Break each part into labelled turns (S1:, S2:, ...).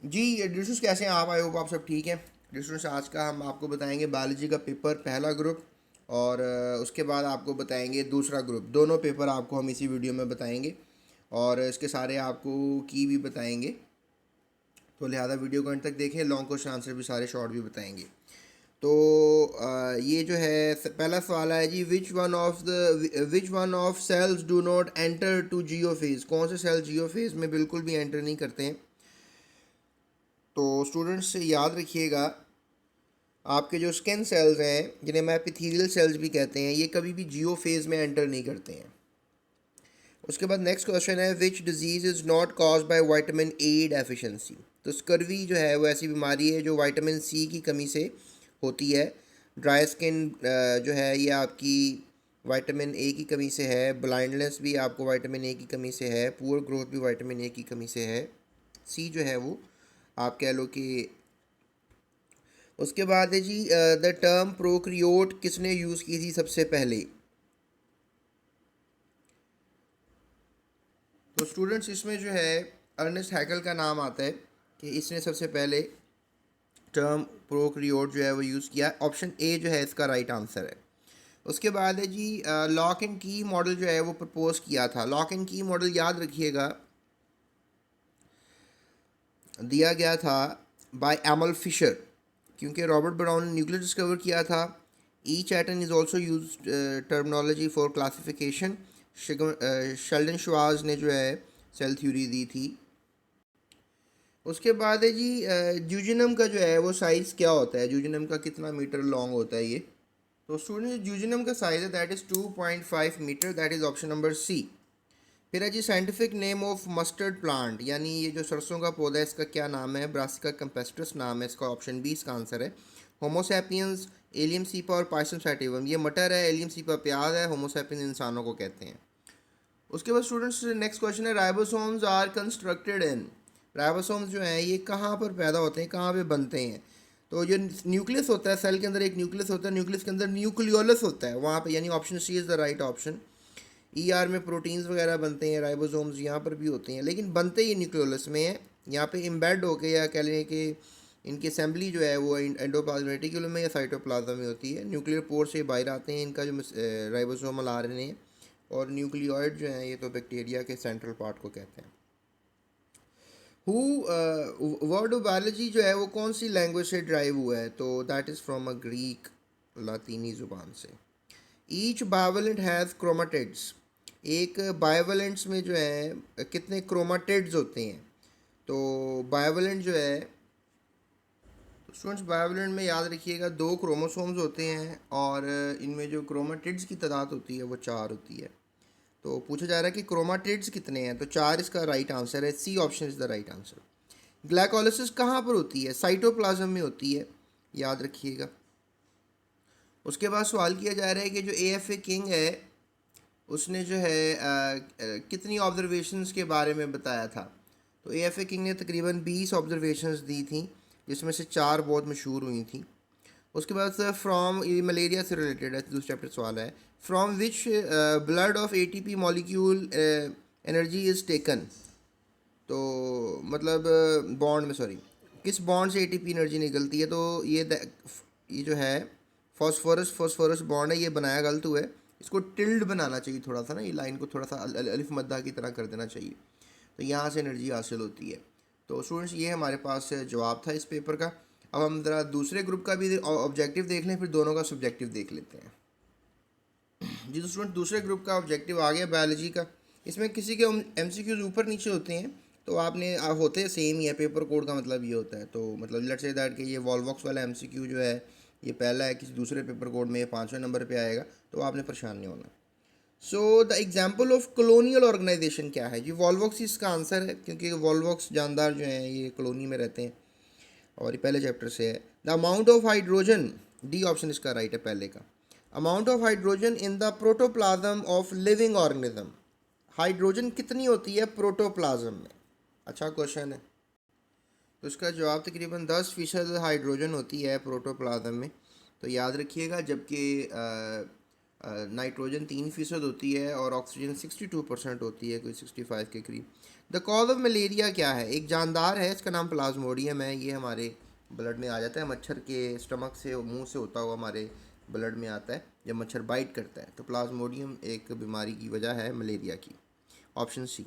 S1: जी डिस्टूडेंट्स, कैसे हैं आप? आई होप आप सब ठीक हैं। डिस्टूडेंट्स, आज का हम आपको बताएंगे बायोलॉजी का पेपर पहला ग्रुप, और उसके बाद आपको बताएंगे दूसरा ग्रुप। दोनों पेपर आपको हम इसी वीडियो में बताएंगे, और इसके सारे आपको की भी बताएंगे। तो लिहाजा वीडियो को अंत तक देखें। लॉन्ग क्वेश्चन आंसर भी सारे शॉर्ट भी बताएंगे। तो ये जो है पहला सवाल है जी, which one of cells do not enter to G O phase? कौन से सेल जियो फेज में बिल्कुल भी एंटर नहीं करते हैं? तो स्टूडेंट्स याद रखिएगा, आपके जो स्किन सेल्स हैं जिन्हें हम एपिथेलियल सेल्स भी कहते हैं, ये कभी भी जियो फेज में एंटर नहीं करते हैं। उसके बाद नेक्स्ट क्वेश्चन है, which disease is not cause by vitamin A deficiency? तो स्कर्वी जो है वो ऐसी बीमारी है जो विटामिन सी की कमी से होती है। ड्राई स्किन जो है ये आपकी विटामिन ए की कमी से है। ब्लाइंडनेस भी आपको विटामिन ए की कमी से है। पुअर ग्रोथ भी विटामिन ए की कमी से है। सी जो है वो आप कह लो कि। उसके बाद है जी, द टर्म प्रोक्रियोट किसने यूज़ की थी सबसे पहले? तो स्टूडेंट्स, इसमें जो है अर्नेस्ट हैकल का नाम आता है कि इसने सबसे पहले टर्म प्रोक्रियोट जो है वो यूज़ किया। ऑप्शन ए जो है इसका राइट आंसर है। उसके बाद है जी, लॉक एंड की मॉडल जो है वो प्रपोज किया था। लॉक एंड की मॉडल याद रखिएगा, दिया गया था बाय एमल फिशर, क्योंकि रॉबर्ट ब्राउन ने न्यूक्लियस डिस्कवर किया था। E Chatton is also use terminology for classification. Sheldon Schwartz ने जो है सेल थ्योरी दी थी। उसके बाद है जी, जूजिनम का जो है वो साइज़ क्या होता है? जूजिनम का कितना मीटर लॉन्ग होता है ये? तो स्टूडेंट, जूजिनम का साइज़ है that is 2.5 metre, that is option number C. फिर है जी, scientific name of mustard plant, यानी ये जो सरसों का पौधा है इसका क्या नाम है? ब्रासिका कैम्पेस्ट्रस नाम है इसका। ऑप्शन बी इसका आंसर है। होमोसैपियंस, एलियम सीपा और पाइसम सैटिवम, ये मटर है। एलियम सीपा प्याज है। होमोसैपियंस इंसानों को कहते हैं। उसके बाद स्टूडेंट्स, नेक्स्ट क्वेश्चन है, ribosomes are constructed in? Ribosomes जो हैं ये कहाँ पर पैदा होते हैं, कहाँ पे बनते हैं? तो जो न्यूक्लियस होता है सेल के अंदर, एक न्यूक्लियस होता है, न्यूक्लियस के अंदर न्यूक्लियोलस होता है वहाँ पे, यानी option C is the right option. ER में प्रोटीन्स वगैरह बनते हैं, राइबोसोम्स यहाँ पर भी होते हैं, लेकिन बनते ही न्यूक्लियोलस में है। यहाँ पे एम्बेड होके, या कह लें कि इनकी असेंबली जो है वो एंडोप्लाज्म रेटिकुलम में या साइटोप्लाज्म में होती है। न्यूक्लियर पोर से बाहर आते हैं इनका जो राइबोसोमल आरएनए है। और न्यूक्लियोइड जो हैं ये तो बैक्टीरिया के सेंट्रल पार्ट को कहते हैं। हु वर्ड ऑफ बायोलॉजी जो है वो कौन सी लैंग्वेज से ड्राइव हुआ है? तो that is from a Greek, लातीनी ज़ुबान से। Each bivalent has chromatids. एक बायोवेलेंट्स में जो है कितने क्रोमाटिड्स होते हैं? तो बायोवेलेंट जो है, स्टूडेंट्स, बायोवेलेंट में याद रखिएगा 2 क्रोमोसोम्स होते हैं, और इनमें जो क्रोमाटिड्स की तादाद होती है वो 4 होती है। तो पूछा जा रहा है कि क्रोमाटिड्स कितने हैं, तो 4 इसका राइट आंसर है। C option is the right answer. Glycolysis कहाँ पर होती है? साइटोप्लाज्म में होती है, याद रखिएगा। उसके बाद सवाल किया जा रहा है कि जो ए किंग है उसने जो है कितनी ऑब्जर्वेशंस के बारे में बताया था? तो ए किंग ने तकरीबन 20 ऑब्जर्वेशंस दी थी, जिसमें से 4 बहुत मशहूर हुई थी। उसके बाद सर, फ्रॉम, ये मलेरिया से रिलेटेड है, दूसरा चैप्टर सवाल है, from which blood of ATP molecule energy is taken? तो मतलब बॉन्ड में, सॉरी, किस बॉन्ड से एटीपी एनर्जी निकलती है? तो ये जो है फॉस्फोरस फॉस्फोरस बॉन्ड है, ये बनाया गलत हुआ है। इसको टिल्ड बनाना चाहिए थोड़ा सा ना, ये लाइन को थोड़ा सा अलिफ मद्दा की तरह कर देना चाहिए। तो यहाँ से एनर्जी हासिल होती है। तो स्टूडेंट्स, ये हमारे पास जवाब था इस पेपर का। अब हम ज़रा दूसरे ग्रुप का भी ऑब्जेक्टिव देख लें, फिर दोनों का सब्जेक्टिव देख लेते हैं। जी, तो स्टूडेंट, दूसरे ग्रुप का ऑब्जेक्टिव आ गया बायोलॉजी का। इसमें किसी के एमसीक्यूज ऊपर नीचे होते हैं, तो आपने होते सेम ही है। पेपर कोड का मतलब ये होता है। तो मतलब लेट्स से दैट कि ये वॉल्वॉक्स वाला एमसीक्यू जो है ये पहला है, किसी दूसरे पेपर कोड में ये 5वें नंबर पे आएगा, तो आपने परेशान नहीं होना। So the example of colonial organisation क्या है? जी, वॉल्वॉक्स इसका आंसर है, क्योंकि वॉल्वॉक्स जानदार जो हैं ये कॉलोनी में रहते हैं, और ये पहले चैप्टर से है। The amount of hydrogen, D option इसका राइट है पहले का। Amount of hydrogen in the protoplasm of living organism, hydrogen कितनी होती है प्रोटोप्लाज्म में? अच्छा क्वेश्चन है। तो इसका जवाब तकरीबन 10% हाइड्रोजन होती है प्रोटोप्लाज्म में। तो याद रखिएगा, जबकि नाइट्रोजन 3% होती है और ऑक्सीजन 62% होती है, कोई 65 के करीब। द कॉज ऑफ मलेरिया क्या है? एक जानदार है, इसका नाम प्लाज्मोडियम है। ये हमारे ब्लड में आ जाता है, मच्छर के स्टमक से, मुंह से होता हुआ हमारे ब्लड में आता है जब मच्छर बाइट करता है। तो प्लाज्मोडियम एक बीमारी की वजह है मलेरिया की। Option C.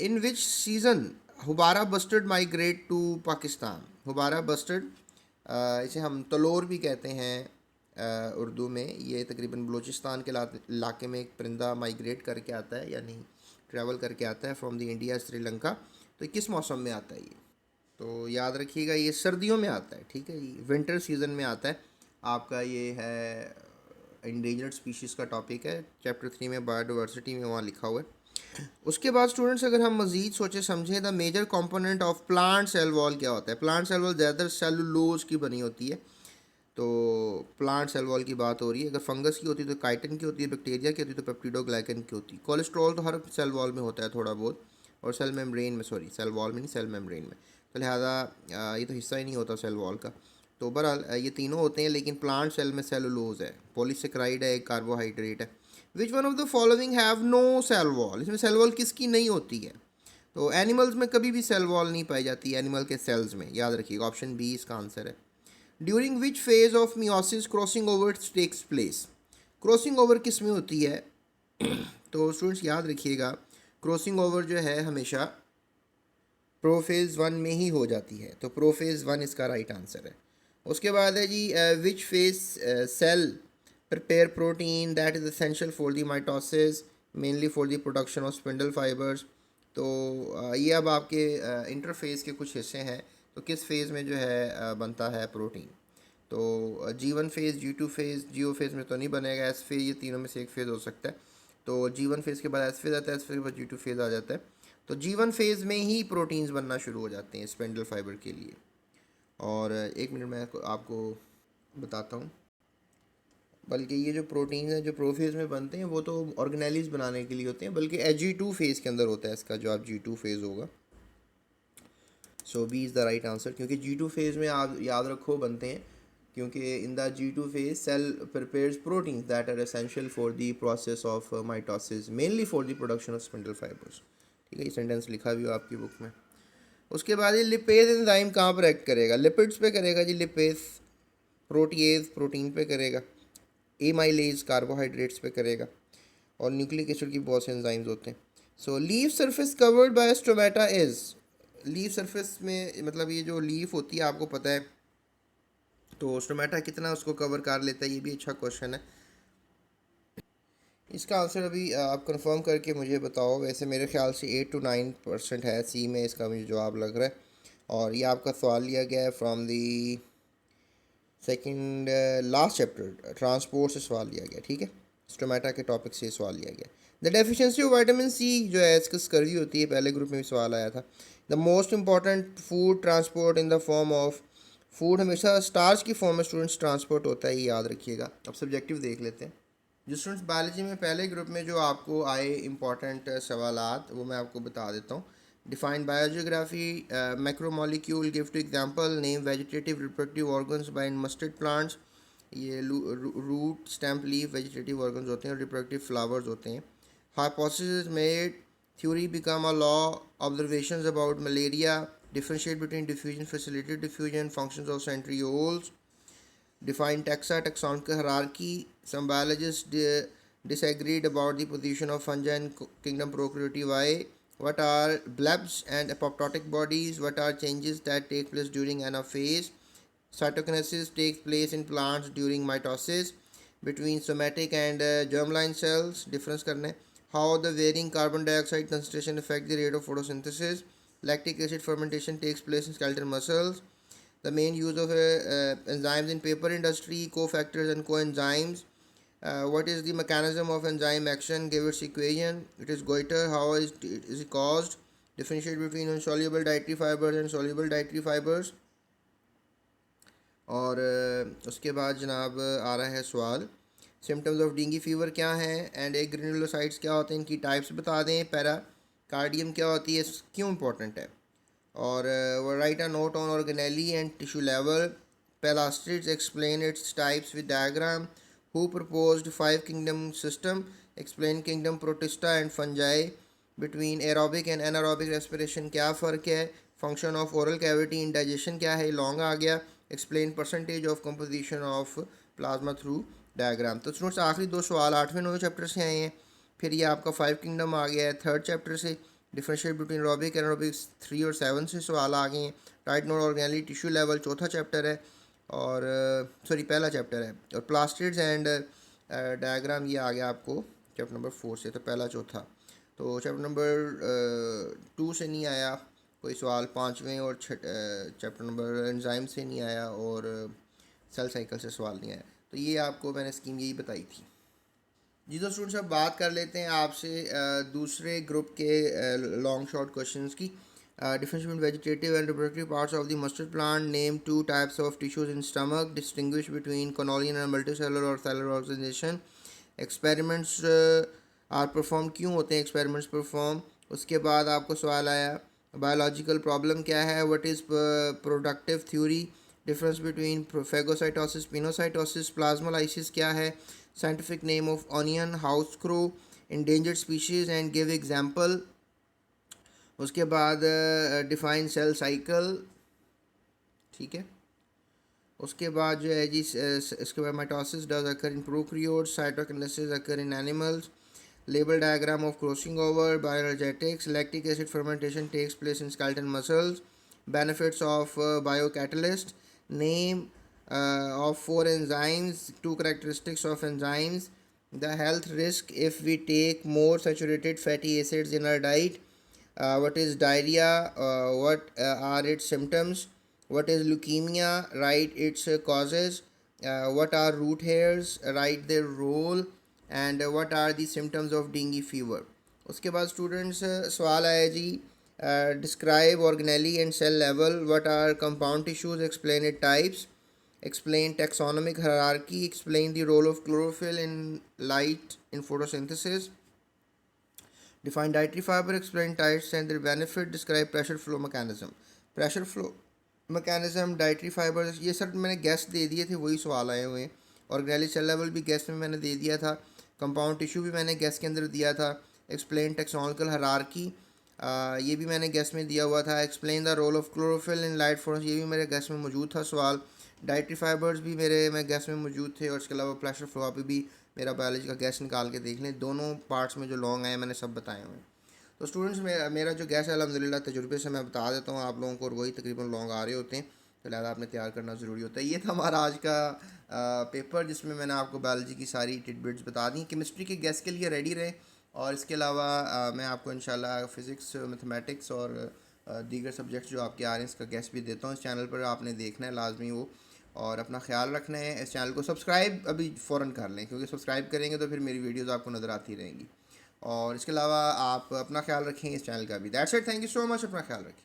S1: In which season houbara bustard migrate to Pakistan? Houbara bustard, इसे हम तलोर भी कहते हैं उर्दू में। ये तकरीबन बलूचिस्तान के इलाके में एक परिंदा माइग्रेट करके आता है, यानी ट्रैवल करके आता है फ्रॉम द इंडिया श्रीलंका। तो किस मौसम में आता है ये? तो याद रखिएगा, ये सर्दियों में आता है, ठीक है जी, विंटर सीजन में आता है आपका। ये है इंडेंजर्ड स्पीशीज़ का टॉपिक है, चैप्टर 3 में बायोडाइवर्सिटी में वहाँ लिखा हुआ है। उसके बाद स्टूडेंट्स, अगर हम मज़ीद सोचे समझें, the major component of plant cell wall क्या होता है? प्लांट सेल वॉल ज़्यादातर सेलुलोज की बनी होती है। तो प्लांट सेल वॉल की बात हो रही है। अगर फंगस की होती है तो काइटिन की होती है, बैक्टीरिया की होती है तो पेप्टिडोग्लाइकन की होती है। कोलेस्ट्रॉल तो हर सेल वॉल में होता है थोड़ा बहुत, और सेल मेम्ब्रेन में, सॉरी सेल वॉल में नहीं, सेल मेम्ब्रेन में। तो लिहाजा ये तो हिस्सा ही नहीं होता सेल वॉल का। तो बहरहाल ये तीनों होते हैं, लेकिन प्लांट सेल में सेलुलोज है, पॉलीसेक्राइड है, एक कार्बोहाइड्रेट है। Which one of the following have no cell wall? इसमें सेल वॉल किसकी नहीं होती है? तो एनिमल्स में कभी भी सेल वॉल नहीं पाई जाती है, एनिमल के सेल्स में, याद रखिएगा। ऑप्शन बी इसका आंसर है। During which phase of meiosis crossing over takes place? Crossing over किस में होती है? तो स्टूडेंट्स याद रखिएगा, क्रॉसिंग ओवर जो है हमेशा प्रोफेज 1 में ही हो जाती है। तो प्रोफेज 1 इसका राइट आंसर है। उसके बाद है जी, which phase cell prepare protein that is essential for the mitosis, mainly for the production of spindle fibres. तो ये अब आपके इंटरफेस के कुछ हिस्से हैं। तो किस फेज़ में जो है बनता है प्रोटीन? तो G1 phase, G2 phase, GO phase में तो नहीं बनेगा, एस फेज़, ये तीनों में से एक फेज़ हो सकता है। तो G1 फेज़ के बाद एस फेज़ आता है, एस फेज़ के बाद G2 फेज़ आ जाता है। तो G1 फेज़ में ही प्रोटीन्स बनना शुरू हो जाते हैं स्पेंडल फाइबर के लिए। और एक मिनट में आपको बताता हूँ। बल्कि ये जो प्रोटीन्स हैं जो प्रोफेज़ में बनते हैं वो तो ऑर्गेनेलिज बनाने के लिए होते हैं, बल्कि G2 फेज़ के अंदर होता है इसका जो आप G2 फेज़ होगा। So B is the right answer, क्योंकि G2 फेज़ में आप याद रखो बनते हैं, क्योंकि in the G2 phase cell prepares proteins that are essential for the process of mitosis, mainly for the production of spindle fibres. ठीक है, ये सेंटेंस लिखा भी हो आपकी बुक में। उसके बाद ये लिपेज एंजाइम कहाँ पर एक्ट करेगा? लिपिड्स पे करेगा जी, लिपेज। प्रोटीएज प्रोटीन पे करेगा। एमाइलेज कार्बोहाइड्रेट्स पे करेगा। और न्यूक्लिक एसिड की बहुत से एंजाइम्स होते हैं। So leaf surface covered by stomata is, leaf surface में मतलब ये जो लीफ होती है आपको पता है, तो स्टोमेटा कितना उसको कवर कर लेता है, ये भी अच्छा क्वेश्चन है। इसका आंसर अभी आप कंफर्म करके मुझे बताओ। वैसे मेरे ख्याल से 8 to 9% है, सी में इसका मुझे जवाब लग रहा है। और ये आपका सवाल लिया गया है from the second last chapter, transport से सवाल लिया गया, ठीक है। स्टोमेटा के टॉपिक से सवाल लिया गया। The deficiency of vitamin C जो है इसकी स्कर्वी होती है, पहले ग्रुप में भी सवाल आया था। The most important food transport in the form of, food हमेशा स्टार्च की फॉर्म में स्टूडेंट्स ट्रांसपोर्ट होता है, ये याद रखिएगा। अब सब्जेक्टिव देख लेते हैं। जो स्टूडेंट्स बायोलॉजी में पहले ग्रुप में जो आपको आए इंपॉर्टेंट सवालात, वो मैं आपको बता देता हूँ। Define biogeography, macromolecule, give two example, name vegetative reproductive organs by mustard plants. ये root, stem, leaf vegetative organs होते हैं और रिप्रोडक्टिव फ्लावर्स होते हैं। Hypothesis made, theory become a law, observations about malaria, differentiate between diffusion, facilitated diffusion, functions of centrioles, define taxa, taxonomic hierarchy. Some biologists disagreed about the position of fungi in kingdom Prokaryote. Why? What are blebs and apoptotic bodies? What are changes that take place during anaphase? Cytokinesis takes place in plants during mitosis between somatic and germline cells. Difference करना है. How the varying carbon dioxide concentration affect the rate of photosynthesis. Lactic acid fermentation takes place in skeletal muscles. The main use of enzymes in paper industry, cofactors and coenzymes. What is the mechanism of enzyme action? Give its equation. It is goiter. How is it caused? Differentiate between insoluble dietary fibers and soluble dietary fibers. और उसके बाद जनाब आ रहा है सवाल, symptoms of dengue fever क्या हैं, and एक ग्रेनुलोसाइट्स क्या होते हैं, इनकी टाइप्स बता दें। पैराकार्डियम क्या होती है, क्यों इंपॉर्टेंट है। और write a note on organelle and tissue level. Plastids explain its types with diagram. Who proposed 5 kingdom system, explain kingdom Protista and fungi, between aerobic and anaerobic respiration क्या फ़र्क है, function of oral cavity in digestion क्या है, long आ गया, explain percentage of composition of plasma through diagram. तो students आखिरी 2 सवाल 8वें 9वें चैप्टर से आए हैं। फिर ये आपका 5 किंगडम आ गया है 3rd चैप्टर से, डिफरेंशिएट बिटवीन एरोबिक एनारोबिक 3 और 7 से सवाल आ गए हैं। Write note organelle tissue level 4था चैप्टर है, और सॉरी पहला चैप्टर है, और प्लास्टिड्स एंड डायग्राम ये आ गया आपको चैप्टर नंबर 4 से, तो पहला चौथा। तो चैप्टर नंबर 2 से नहीं आया कोई सवाल, 5वें और चैप्टर नंबर एंजाइम से नहीं आया, और सेल साइकिल से सवाल नहीं आया। तो ये आपको मैंने स्कीम यही बताई थी जी। तो स्टूडेंट्स अब बात कर लेते हैं आपसे दूसरे ग्रुप के लॉन्ग शॉर्ट क्वेश्चंस की। Difference between vegetative and reproductive parts of the mustard plant, name 2 types of tissues in stomach, distinguish between colonial and multicellular और cellular organisation, experiments are perform, क्यों होते हैं एक्सपेरिमेंट्स परफॉर्म। उसके बाद आपको सवाल आया बायोलॉजिकल प्रॉब्लम क्या है, what is productive theory, difference between phagocytosis pinocytosis, plasmolysis क्या है, scientific name of onion, house crow, endangered species and give example. उसके बाद डिफाइन सेल साइकिल, ठीक है। उसके बाद जो है जी इसके बाद mitosis does occur in prokaryotes, cytokinesis occur in animals, label diagram of crossing over, bioenergetics, lactic acid fermentation takes place in skeletal muscles, benefits of biocatalyst, name of 4 enzymes, 2 characteristics of enzymes, the health risk if we take more saturated fatty acids in our diet, what is diarrhea, what are its symptoms, what is leukemia, write its causes, what are root hairs, write their role, and what are the symptoms of dengue fever. उसके बाद students सवाल आया जी describe organelle and cell level, what are compound tissues, explain it types, explain taxonomic hierarchy, explain the role of chlorophyll in light in photosynthesis, define dietary fibre, explain types and their benefit, describe pressure flow mechanism. Pressure flow mechanism, dietary fibre, ये सब मैंने guest they दिए थे, वही सवाल आए हुए हैं। ऑर्गेनेली सेल लेवल भी गेस्ट में मैंने दे दिया था, कंपाउंड टिश्यू भी मैंने गेस्ट के अंदर दिया था, एक्सप्लेन टेक्सोनॉमिकल हायरार्की ये भी मैंने गेस्ट में दिया हुआ था, explain the role of chlorophyll in light force ये भी मेरे गेस्ट में मौजूद था सवाल, डाइटरी फाइबर्स भी मैं गेस्ट में मौजूद थे, और इसके अलावा प्रेशर फ्लो पे भी मेरा बायोलॉजी का गेस्ट निकाल के देख लें, दोनों पार्ट्स में जो लॉन्ग आए मैंने सब बताए हुए हैं। तो स्टूडेंट्स मेरा जो गैस है अल्हम्दुलिल्लाह तजुर्बे से मैं बता देता हूँ आप लोगों को, और वही तकरीबन लॉन्ग आ रहे होते हैं, तो लिहाजा आपने तैयार करना ज़रूरी होता है। ये था हमारा आज का पेपर, जिसमें मैंने आपको बायोलॉजी की सारी टिडबिट्स बता दी। केमिस्ट्री के गैस के लिए रेडी रहे, और इसके अलावा मैं आपको इंशाल्लाह फ़िज़िक्स, मैथमेटिक्स और दीगर सब्जेक्ट्स जो आपके आ रहे हैं इसका गैस भी देता हूँ। इस चैनल पर आपने देखना है लाजमी वो, और अपना ख्याल रखना है। इस चैनल को सब्सक्राइब अभी फ़ौरन कर लें, क्योंकि सब्सक्राइब करेंगे तो फिर मेरी वीडियोज़ आपको नज़र आती रहेंगी। और इसके अलावा आप अपना ख्याल रखें इस चैनल का भी। That's it, thank you so much, अपना ख्याल रखें।